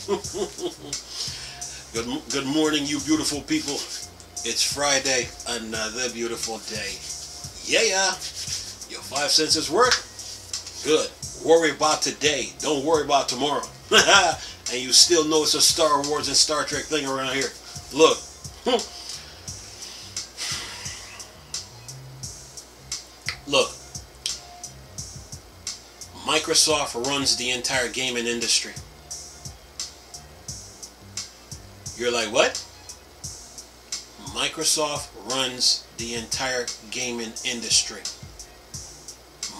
Good morning, you beautiful people. It's Friday, another beautiful day. Yeah. Your 5 senses work? Good. Worry about today. Don't worry about tomorrow. And you still know it's a Star Wars and Star Trek thing around here. Look. Look. Microsoft runs the entire gaming industry. You're like, what? Microsoft runs the entire gaming industry.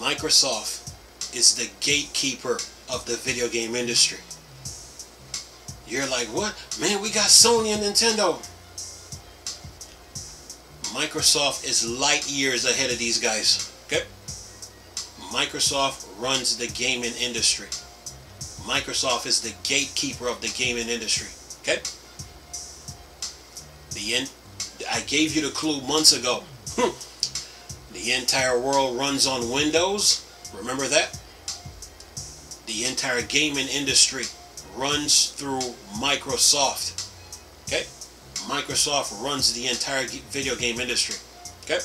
Microsoft is the gatekeeper of the video game industry. You're like, what? Man, we got Sony and Nintendo. Microsoft is light years ahead of these guys. Okay? Microsoft runs the gaming industry. Microsoft is the gatekeeper of the gaming industry. Okay? I gave you the clue months ago. The entire world runs on Windows. Remember that? The entire gaming industry runs through Microsoft. Okay? Microsoft runs the entire video game industry. Okay?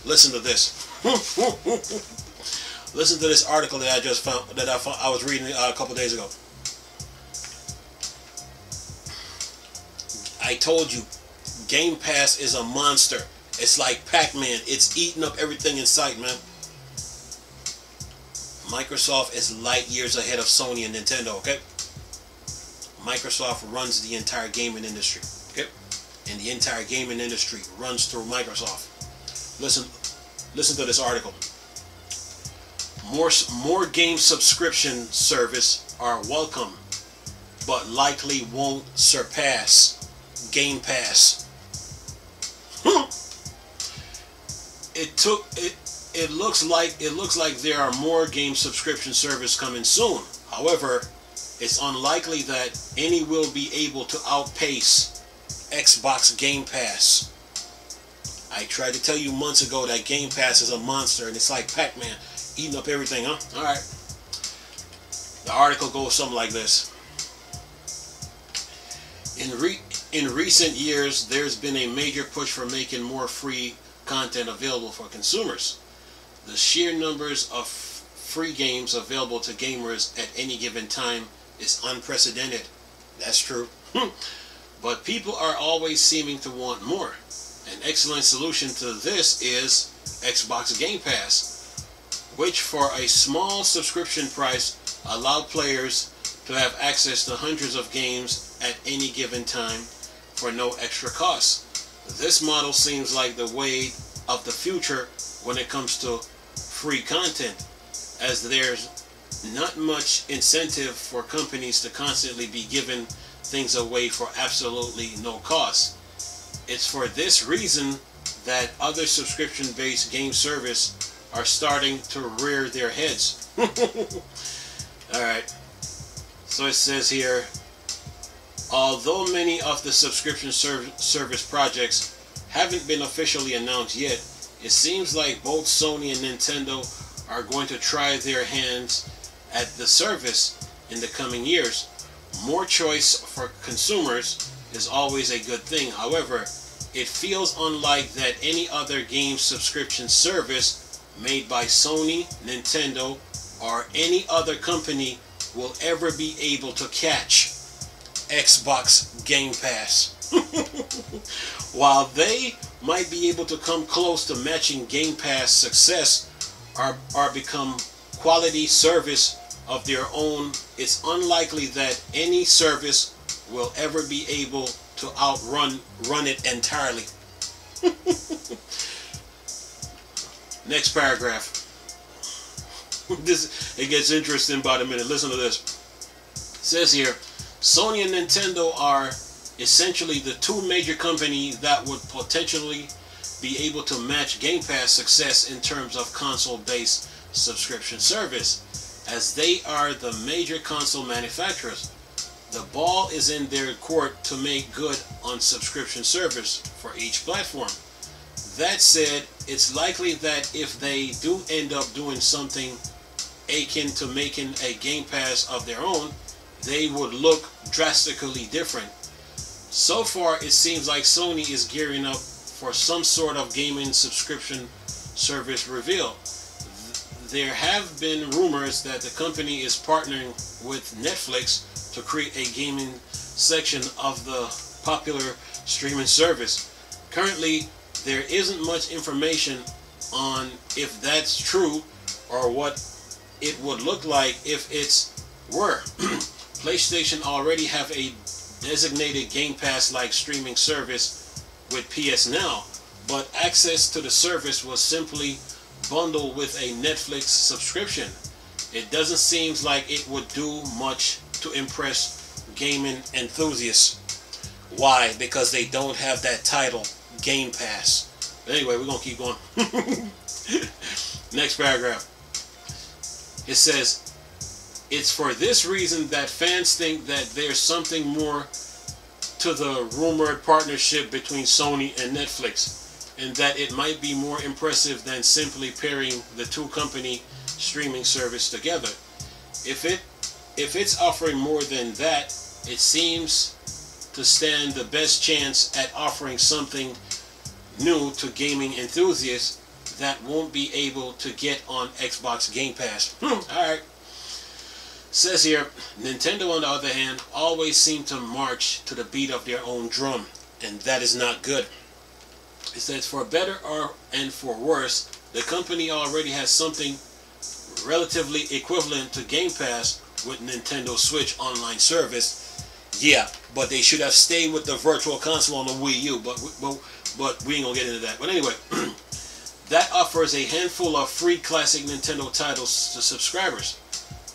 Listen to this. Listen to this article that I just found, that I was reading a couple days ago. I told you, Game Pass is a monster. It's like Pac-Man. It's eating up everything in sight, man. Microsoft is light years ahead of Sony and Nintendo, okay? Microsoft runs the entire gaming industry, okay? And the entire gaming industry runs through Microsoft. Listen to this article. More game subscription service are welcome, but likely won't surpass Game Pass. It looks like there are more game subscription service coming soon. However, it's unlikely that any will be able to outpace Xbox Game Pass. I tried to tell you months ago that Game Pass is a monster and it's like Pac-Man eating up everything, huh? Alright. The article goes something like this. In recent years, there's been a major push for making more free content available for consumers. The sheer numbers of free games available to gamers at any given time is unprecedented. That's true. But people are always seeming to want more. An excellent solution to this is Xbox Game Pass, which for a small subscription price allow players to have access to hundreds of games at any given time for no extra cost. This model seems like the way of the future when it comes to free content, as there's not much incentive for companies to constantly be giving things away for absolutely no cost. It's for this reason that other subscription-based game service are starting to rear their heads. Alright, so it says here, although many of the subscription service projects haven't been officially announced yet, it seems like both Sony and Nintendo are going to try their hands at the service in the coming years. More choice for consumers is always a good thing. However, it feels unlike that any other game subscription service made by Sony, Nintendo, or any other company will ever be able to catch Xbox Game Pass. While they might be able to come close to matching Game Pass success or become quality service of their own, it's unlikely that any service will ever be able to outrun it entirely. Next paragraph. It gets interesting about a minute. Listen to this. It says here, Sony and Nintendo are essentially the two major companies that would potentially be able to match Game Pass success in terms of console-based subscription service, as they are the major console manufacturers. The ball is in their court to make good on subscription service for each platform. That said, it's likely that if they do end up doing something akin to making a Game Pass of their own, they would look drastically different. So far, it seems like Sony is gearing up for some sort of gaming subscription service reveal. There have been rumors that the company is partnering with Netflix to create a gaming section of the popular streaming service. Currently, there isn't much information on if that's true or what it would look like if it's were. PlayStation already have a designated Game Pass-like streaming service with PS Now, but access to the service was simply bundled with a Netflix subscription. It doesn't seem like it would do much to impress gaming enthusiasts. Why? Because they don't have that title, Game Pass. Anyway, we're going to keep going. Next paragraph. It says, it's for this reason that fans think that there's something more to the rumored partnership between Sony and Netflix, and that it might be more impressive than simply pairing the two company streaming service together. If it's offering more than that, it seems to stand the best chance at offering something new to gaming enthusiasts that won't be able to get on Xbox Game Pass. Alright. Says here, Nintendo on the other hand always seem to march to the beat of their own drum, and that is not good. It says, for better and for worse, the company already has something relatively equivalent to Game Pass with Nintendo Switch online service. Yeah, but they should have stayed with the Virtual Console on the Wii U, but we ain't gonna get into that. But anyway, that offers a handful of free classic Nintendo titles to subscribers.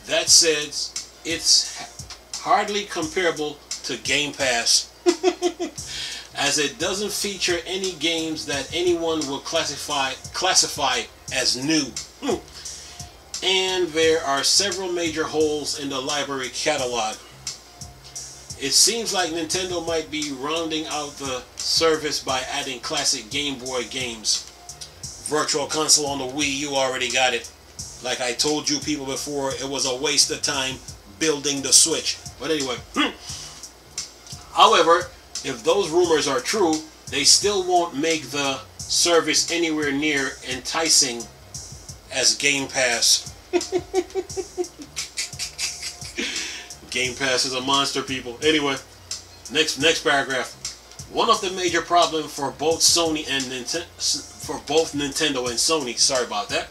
That said, it's hardly comparable to Game Pass, as it doesn't feature any games that anyone will classify as new. And there are several major holes in the library catalog. It seems like Nintendo might be rounding out the service by adding classic Game Boy games. Virtual Console on the Wii, you already got it. Like I told you people before, it was a waste of time building the Switch. But anyway, however, if those rumors are true, they still won't make the service anywhere near enticing as Game Pass. Game Pass is a monster, people. Anyway, next paragraph. One of the major problems for both Sony and Nintendo and Sony, sorry about that,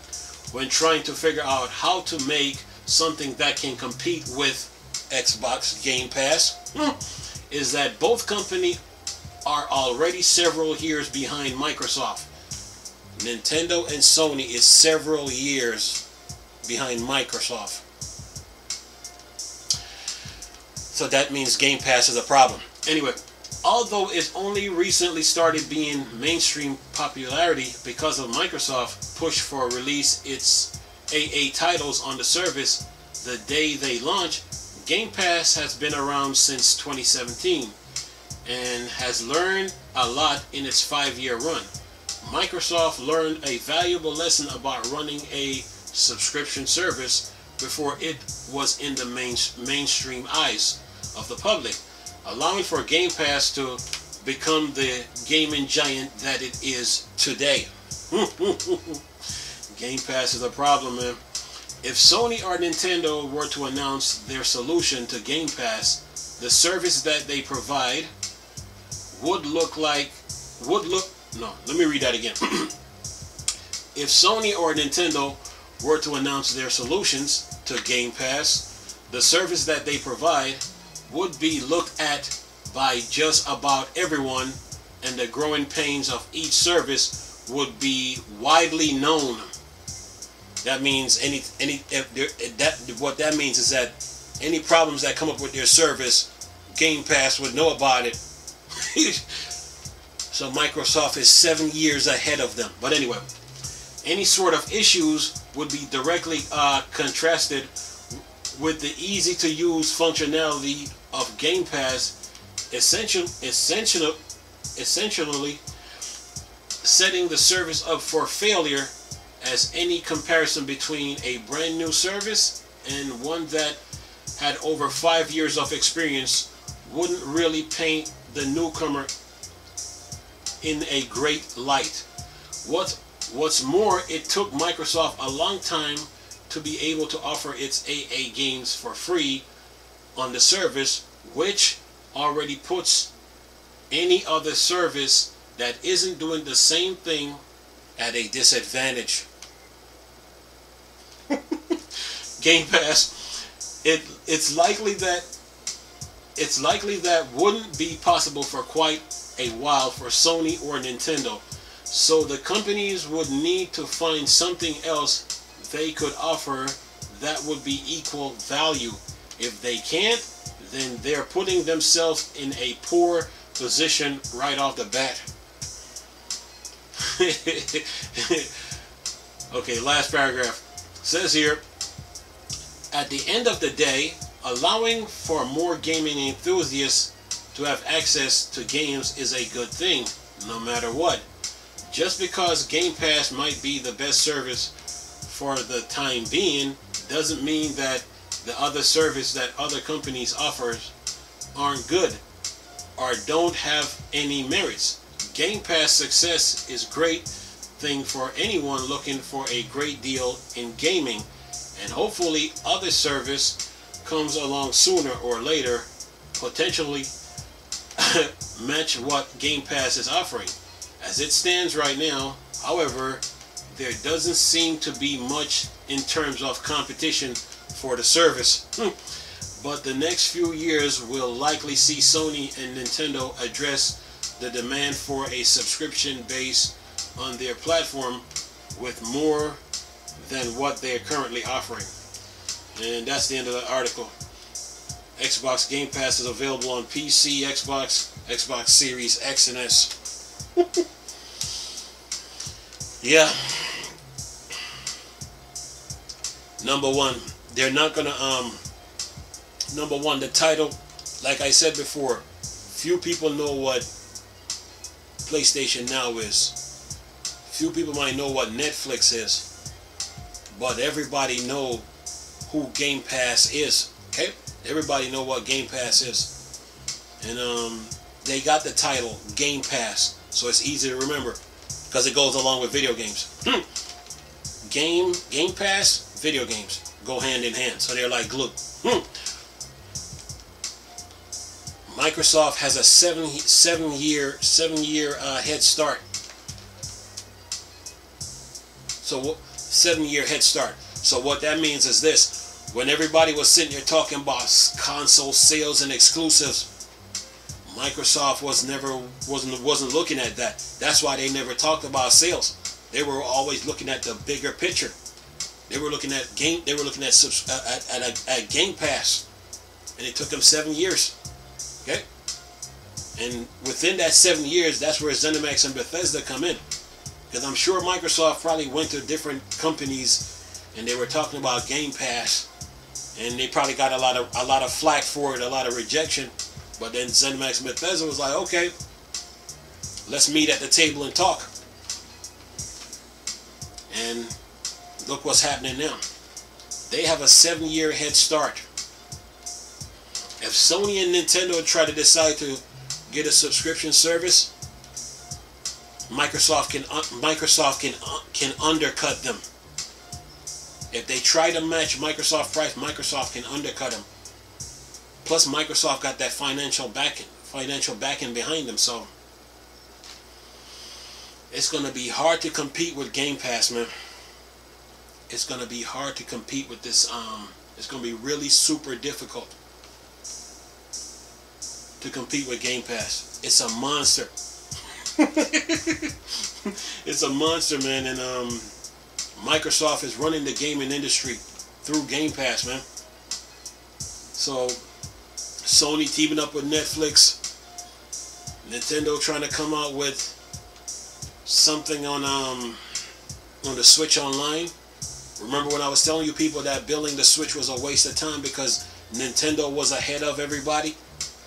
when trying to figure out how to make something that can compete with Xbox Game Pass, is that both companies are already several years behind Microsoft. Nintendo and Sony is several years behind Microsoft. So that means Game Pass is a problem. Anyway, although it's only recently started being mainstream popularity because of Microsoft push for release its AA titles on the service the day they launch, Game Pass has been around since 2017 and has learned a lot in its 5-year run. Microsoft learned a valuable lesson about running a subscription service before it was in the mainstream eyes of the public, allowing for Game Pass to become the gaming giant that it is today. Game Pass is a problem, man. If Sony or Nintendo were to announce their solution to Game Pass, the service that they provide would look like, let me read that again. If Sony or Nintendo were to announce their solutions to Game Pass, the service that they provide would be looked at by just about everyone, and the growing pains of each service would be widely known. That means what that means is that any problems that come up with their service, Game Pass would know about it. So Microsoft is 7 years ahead of them. But anyway, any sort of issues would be directly contrasted with the easy-to-use functionality of Game Pass, essentially setting the service up for failure, as any comparison between a brand new service and one that had over 5 years of experience wouldn't really paint the newcomer in a great light. What's more, it took Microsoft a long time to be able to offer its AA games for free on the service, which already puts any other service that isn't doing the same thing at a disadvantage. Game Pass, it's likely that wouldn't be possible for quite a while for Sony or Nintendo, so the companies would need to find something else they could offer that would be equal value. If they can't, then they're putting themselves in a poor position right off the bat. Okay, last paragraph. Says here, at the end of the day, allowing for more gaming enthusiasts to have access to games is a good thing, no matter what. Just because Game Pass might be the best service for the time being doesn't mean that the other service that other companies offers aren't good or don't have any merits. Game Pass success is a great thing for anyone looking for a great deal in gaming, and hopefully other service comes along sooner or later, potentially match what Game Pass is offering. As it stands right now, however, there doesn't seem to be much in terms of competition for the service. But the next few years will likely see Sony and Nintendo address the demand for a subscription base on their platform with more than what they're currently offering. And that's the end of the article. Xbox Game Pass is available on PC, Xbox Series X and S. Yeah. Number one, they're not gonna number one, the title, like I said before, few people know what PlayStation Now is. Few people might know what Netflix is, but everybody know who Game Pass is. Okay, everybody know what Game Pass is, and they got the title Game Pass, so it's easy to remember because it goes along with video games. Game Pass, video games go hand in hand, so they're like glue. Microsoft has a seven year head start. So 7-year head start. So what that means is this: when everybody was sitting here talking about console sales and exclusives, Microsoft wasn't looking at that. That's why they never talked about sales. They were always looking at the bigger picture. They were looking at Game Pass, and it took them 7 years. Okay, and within that 7 years, that's where ZeniMax and Bethesda come in, because I'm sure Microsoft probably went to different companies and they were talking about Game Pass, and they probably got a lot of flack for it, a lot of rejection. But then ZeniMax and Bethesda was like, okay, let's meet at the table and talk. And look what's happening now. They have a 7-year head start. If Sony and Nintendo try to decide to get a subscription service, Microsoft can undercut them. If they try to match Microsoft price, Microsoft can undercut them. Plus, Microsoft got that financial backing behind them, so it's gonna be hard to compete with Game Pass, man. It's gonna be hard to compete with this. It's gonna be really super difficult to compete with Game Pass. It's a monster. It's a monster, man, and Microsoft is running the gaming industry through Game Pass, man. So Sony teaming up with Netflix, Nintendo trying to come out with something on the Switch Online. Remember when I was telling you people that building the Switch was a waste of time because Nintendo was ahead of everybody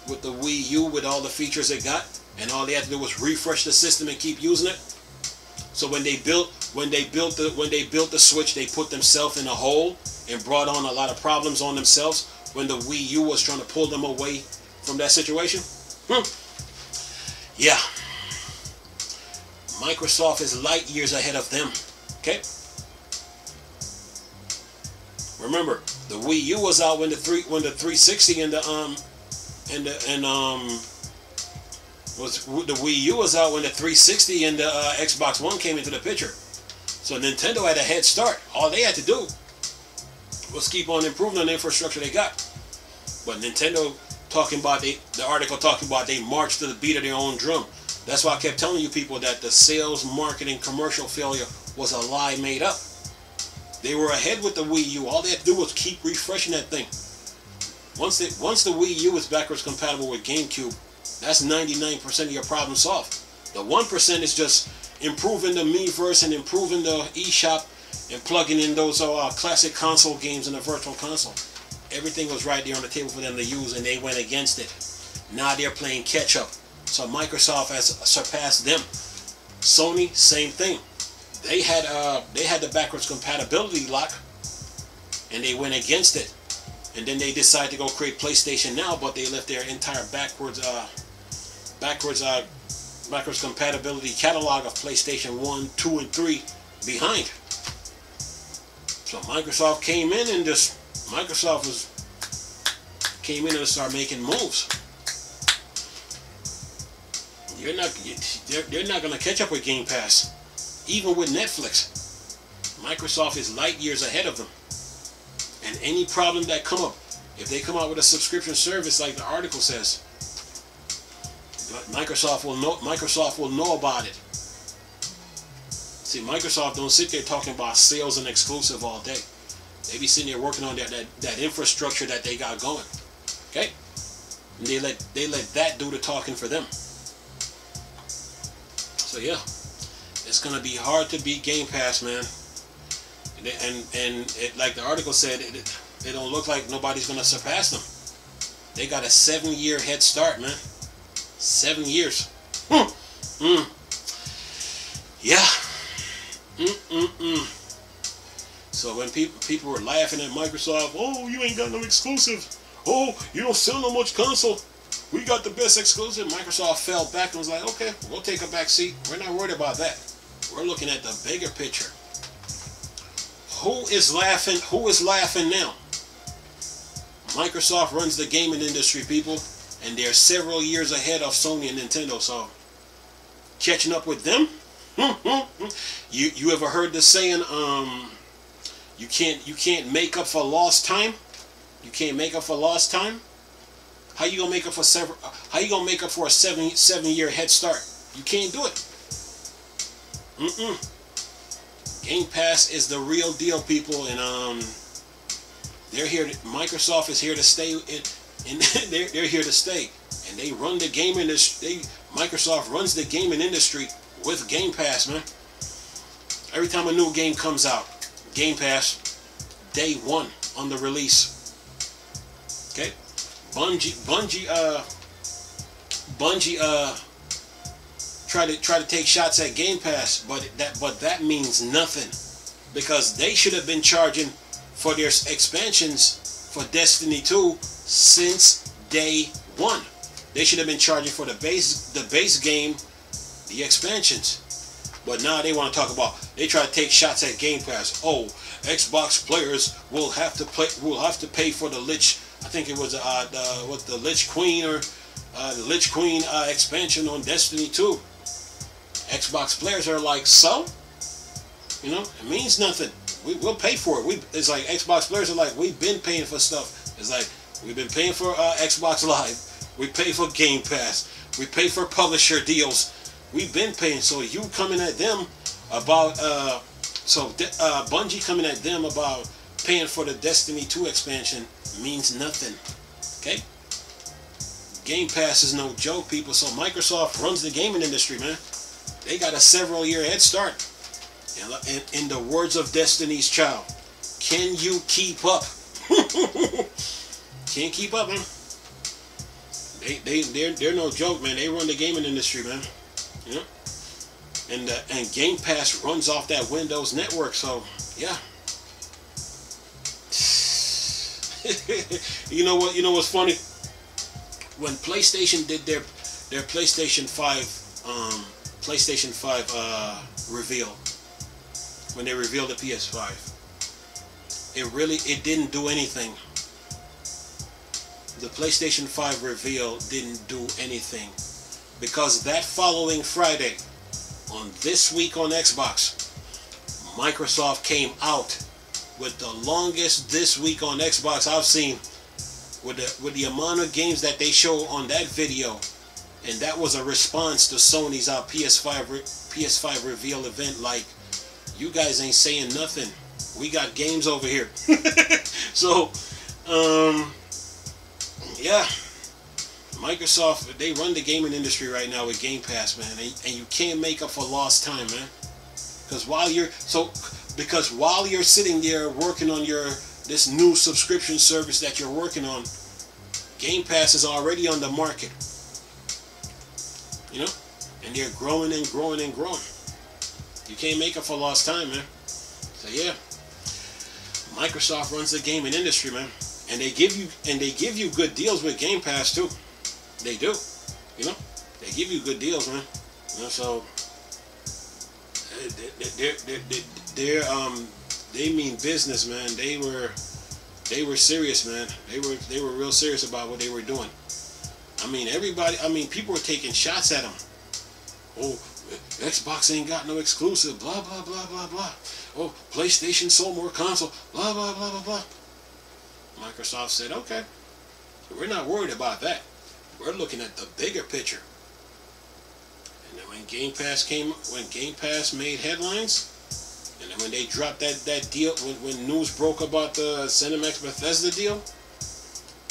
with the Wii U, with all the features it got, and all they had to do was refresh the system and keep using it. So when they built the Switch, they put themselves in a hole and brought on a lot of problems on themselves. when the Wii U was trying to pull them away from that situation? Yeah. Microsoft is light years ahead of them. Okay? Remember, the Wii U was out when the 360 and the Wii U was out when the 360 and the Xbox One came into the picture. So Nintendo had a head start. All they had to do was keep on improving on the infrastructure they got. But Nintendo talking about the article talking about they marched to the beat of their own drum. That's why I kept telling you people that the sales, marketing, commercial failure was a lie made up. They were ahead with the Wii U. All they had to do was keep refreshing that thing. Once the Wii U is backwards compatible with GameCube, that's 99% of your problem solved. The 1% is just improving the Miiverse and improving the eShop and plugging in those classic console games in the virtual console. Everything was right there on the table for them to use, and they went against it. Now they're playing catch up. So Microsoft has surpassed them. Sony, same thing. They had the backwards compatibility lock, and they went against it. And then they decided to go create PlayStation Now, but they left their entire backwards compatibility catalog of PlayStation 1, 2, and 3 behind. So Microsoft came in and came in and started making moves. They're not going to catch up with Game Pass, even with Netflix. Microsoft is light years ahead of them. And any problem that come up, if they come out with a subscription service like the article says, Microsoft will know about it. See, Microsoft don't sit there talking about sales and exclusive all day. They be sitting there working on that infrastructure that they got going. Okay? And they let that do the talking for them. So yeah, it's gonna be hard to beat Game Pass, man. And it, like the article said, it don't look like nobody's gonna surpass them. They got a 7-year head start, man. 7 years. Yeah. So when people were laughing at Microsoft, oh, you ain't got no exclusive. Oh, you don't sell no much console. We got the best exclusive. Microsoft fell back and was like, okay, we'll take a back seat. We're not worried about that. We're looking at the bigger picture. Who is laughing? Who is laughing now? Microsoft runs the gaming industry, people, and they're several years ahead of Sony and Nintendo. So catching up with them. You ever heard the saying? You can't make up for lost time. You can't make up for lost time. How you gonna make up for a 7-year head start? You can't do it. Game Pass is the real deal, people, and they're here. Microsoft is here to stay, and they're here to stay, and they run the game industry. Microsoft runs the gaming industry with Game Pass, man. Every time a new game comes out, Game Pass, day one on the release. Okay, Bungie try to take shots at Game Pass, but that means nothing, because they should have been charging for their expansions for Destiny 2 since day one. They should have been charging for the base game, the expansions. But now they want to talk about, they try to take shots at Game Pass. Oh, Xbox players will have to pay for the Lich. I think it was the Lich Queen or the Lich Queen expansion on Destiny 2. Xbox players are like, so, you know, it means nothing. We'll pay for it. It's like Xbox players are like, we've been paying for stuff. It's like, we've been paying for Xbox Live. We pay for Game Pass. We pay for publisher deals. We've been paying. So you coming at them about Bungie coming at them about paying for the Destiny 2 expansion means nothing. Okay? Game Pass is no joke, people. So Microsoft runs the gaming industry, man. They got a several-year head start. In the words of Destiny's Child, can you keep up? Can't keep up, man. They're no joke, man. They run the gaming industry, man. You know? And Game Pass runs off that Windows network, so yeah. You know what? You know what's funny? When PlayStation did their PlayStation 5 reveal, when they revealed the PS5, it didn't do anything. The PlayStation 5 reveal didn't do anything, because that following Friday, on This Week on Xbox, Microsoft came out with the longest This Week on Xbox I've seen, with the amount of games that they show on that video, and that was a response to Sony's PS5 reveal event. Like, you guys ain't saying nothing. We got games over here. So, yeah, Microsoft, they run the gaming industry right now with Game Pass, man, and you can't make up for lost time, man. Because while you're sitting there working on this new subscription service that you're working on, Game Pass is already on the market. You know, and they're growing and growing and growing. You can't make up for lost time, man. So yeah, Microsoft runs the gaming industry, man, and they give you good deals with Game Pass too. They do, you know, they give you good deals, man. You know, so they mean business, man. They were serious, man. They were real serious about what they were doing. I mean, people were taking shots at them. Oh, Xbox ain't got no exclusive, blah, blah, blah, blah, blah. Oh, PlayStation sold more console, blah, blah, blah, blah, blah. Microsoft said, okay, we're not worried about that. We're looking at the bigger picture. And then when Game Pass made headlines, and then when they dropped that deal, when news broke about the ZeniMax Bethesda deal,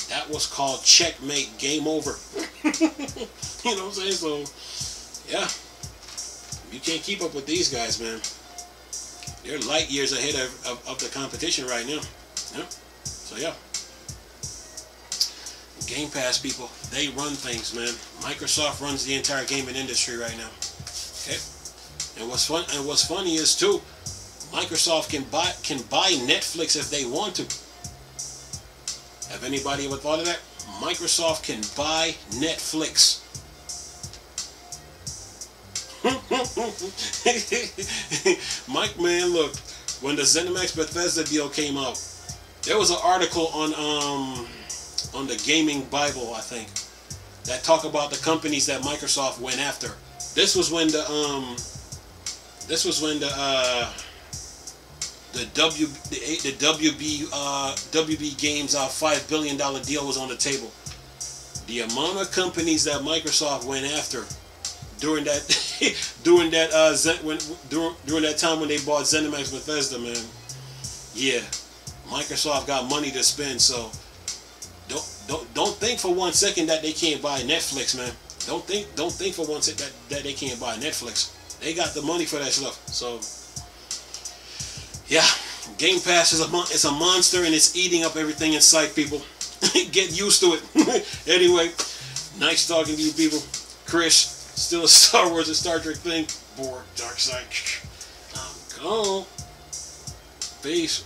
that was called checkmate, game over. You know what I'm saying? So, yeah, you can't keep up with these guys, man. They're light years ahead of the competition right now. Yeah. So, yeah. Game Pass people, they run things, man. Microsoft runs the entire gaming industry right now. Okay? And what's funny is too, Microsoft can buy Netflix if they want to. Have anybody ever thought of that? Microsoft can buy Netflix. Mike, man, look, when the ZeniMax Bethesda deal came out, there was an article on the Gaming Bible, I think, that talk about the companies that Microsoft went after. This was when the WB Games $5 billion deal was on the table. The amount of companies that Microsoft went after during that time when they bought ZeniMax Bethesda, man. Yeah, Microsoft got money to spend, so don't think for one second that they can't buy Netflix, man. Don't think for one second that they can't buy Netflix. They got the money for that stuff. So yeah, Game Pass is a monster, and it's eating up everything in sight, people. Get used to it. Anyway, nice talking to you people. Chris, still a Star Wars and Star Trek thing. Bored, dark side. I'm gone. Peace.